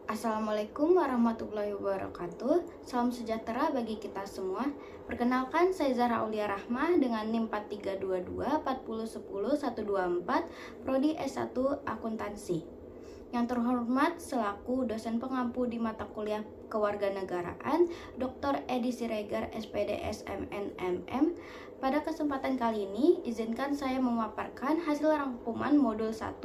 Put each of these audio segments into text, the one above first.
Assalamualaikum warahmatullahi wabarakatuh. Salam sejahtera bagi kita semua. Perkenalkan, saya Zahra Aulia Rahmah dengan NIM 4322 4010 124, Prodi S1 Akuntansi. Yang terhormat selaku dosen pengampu di mata kuliah Kewarganegaraan, Dr. Edi Siregar, SPD SMNMM. Pada kesempatan kali ini, izinkan saya memaparkan hasil rangkuman modul 1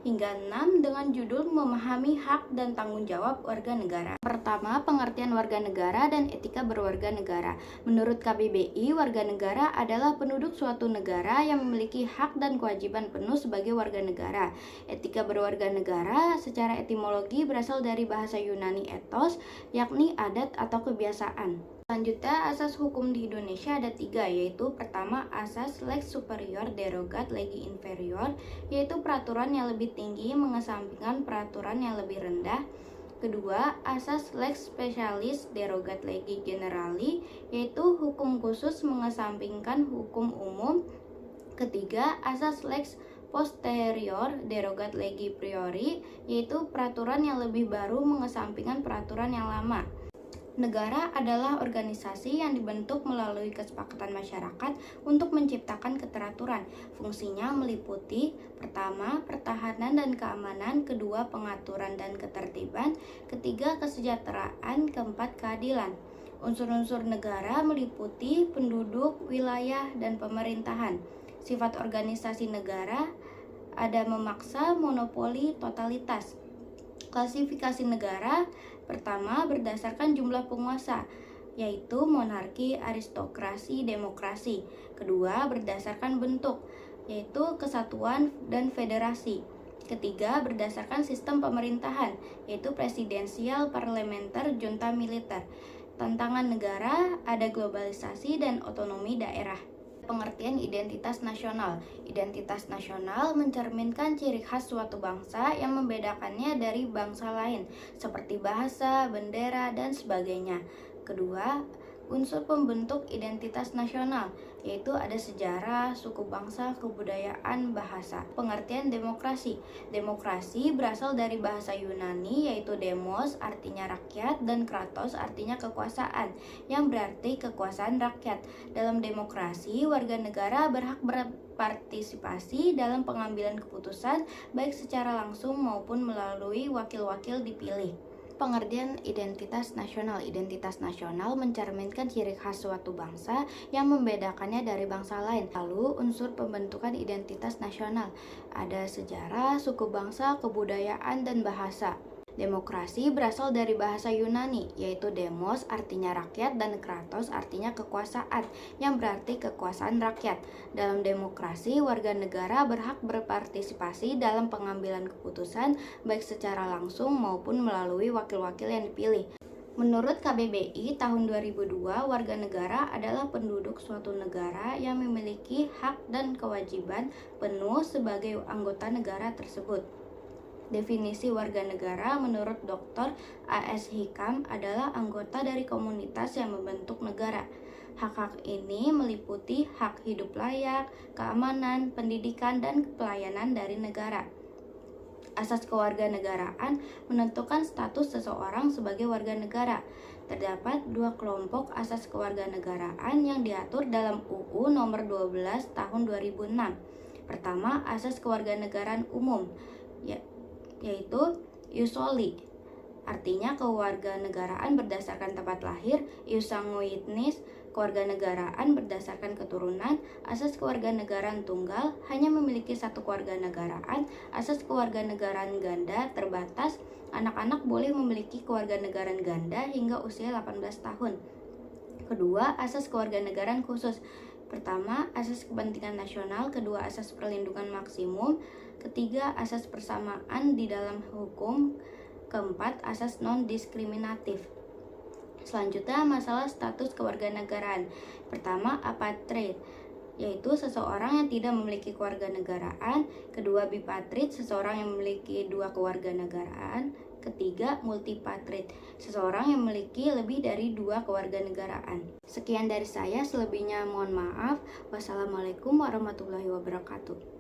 hingga 6 dengan judul Memahami Hak dan Tanggung Jawab Warga Negara. Pertama, pengertian warga negara dan etika berwarga negara. Menurut KBBI, warga negara adalah penduduk suatu negara yang memiliki hak dan kewajiban penuh sebagai warga negara. Etika berwarga negara secara etimologi berasal dari bahasa Yunani ethos, yakni adat atau kebiasaan. Selanjutnya, asas hukum di Indonesia ada 3, yaitu pertama, asas lex superior derogat legi inferior, yaitu peraturan yang lebih tinggi mengesampingkan peraturan yang lebih rendah. Kedua, asas lex specialis derogat legi generali, yaitu hukum khusus mengesampingkan hukum umum. Ketiga, asas lex posterior derogat legi priori, yaitu peraturan yang lebih baru mengesampingkan peraturan yang lama. Negara adalah organisasi yang dibentuk melalui kesepakatan masyarakat untuk menciptakan keteraturan. Fungsinya meliputi: pertama, pertahanan dan keamanan; kedua, pengaturan dan ketertiban; ketiga, kesejahteraan; keempat, keadilan. Unsur-unsur negara meliputi penduduk, wilayah, dan pemerintahan. Sifat organisasi negara ada memaksa, monopoli, totalitas. Klasifikasi negara: pertama, berdasarkan jumlah penguasa, yaitu monarki, aristokrasi, demokrasi. Kedua, berdasarkan bentuk, yaitu kesatuan dan federasi. Ketiga, berdasarkan sistem pemerintahan, yaitu presidensial, parlementer, junta militer. Tantangan negara ada globalisasi dan otonomi daerah. Pengertian identitas nasional. Identitas nasional mencerminkan ciri khas suatu bangsa yang membedakannya dari bangsa lain, seperti bahasa, bendera, dan sebagainya. Kedua, unsur pembentuk identitas nasional, yaitu ada sejarah, suku bangsa, kebudayaan, bahasa. Pengertian demokrasi. Demokrasi berasal dari bahasa Yunani, yaitu demos artinya rakyat dan kratos artinya kekuasaan, yang berarti kekuasaan rakyat. Dalam demokrasi, warga negara berhak berpartisipasi dalam pengambilan keputusan, baik secara langsung maupun melalui wakil-wakil dipilih. Pengertian identitas nasional. Identitas nasional mencerminkan ciri khas suatu bangsa yang membedakannya dari bangsa lain. Lalu, unsur pembentukan identitas nasional ada sejarah, suku bangsa, kebudayaan, dan bahasa. Demokrasi berasal dari bahasa Yunani, yaitu demos artinya rakyat dan kratos artinya kekuasaan, yang berarti kekuasaan rakyat. Dalam demokrasi, warga negara berhak berpartisipasi dalam pengambilan keputusan, baik secara langsung maupun melalui wakil-wakil yang dipilih. Menurut KBBI tahun 2002, warga negara adalah penduduk suatu negara yang memiliki hak dan kewajiban penuh sebagai anggota negara tersebut. Definisi warga negara menurut Dr. A.S. Hikam adalah anggota dari komunitas yang membentuk negara. Hak-hak ini meliputi hak hidup layak, keamanan, pendidikan, dan pelayanan dari negara. Asas kewarganegaraan menentukan status seseorang sebagai warga negara. Terdapat 2 kelompok asas kewarganegaraan yang diatur dalam UU Nomor 12 Tahun 2006. Pertama, asas kewarganegaraan umum, yaitu ius soli, artinya kewarganegaraan berdasarkan tempat lahir; ius sanguinis, kewarganegaraan berdasarkan keturunan; asas kewarganegaraan tunggal, hanya memiliki satu kewarganegaraan; asas kewarganegaraan ganda, terbatas, anak-anak boleh memiliki kewarganegaraan ganda hingga usia 18 tahun. Kedua, asas kewarganegaraan khusus. Pertama, asas kepentingan nasional; kedua, asas perlindungan maksimum; ketiga, asas persamaan di dalam hukum; keempat, asas non-diskriminatif. Selanjutnya, masalah status kewarganegaraan. Pertama, apatrid, yaitu seseorang yang tidak memiliki kewarganegaraan. Kedua, bipatrid, seseorang yang memiliki 2 kewarganegaraan. Ketiga, multipatrid, seseorang yang memiliki lebih dari 2 kewarganegaraan. Sekian dari saya, selebihnya mohon maaf. Wassalamualaikum warahmatullahi wabarakatuh.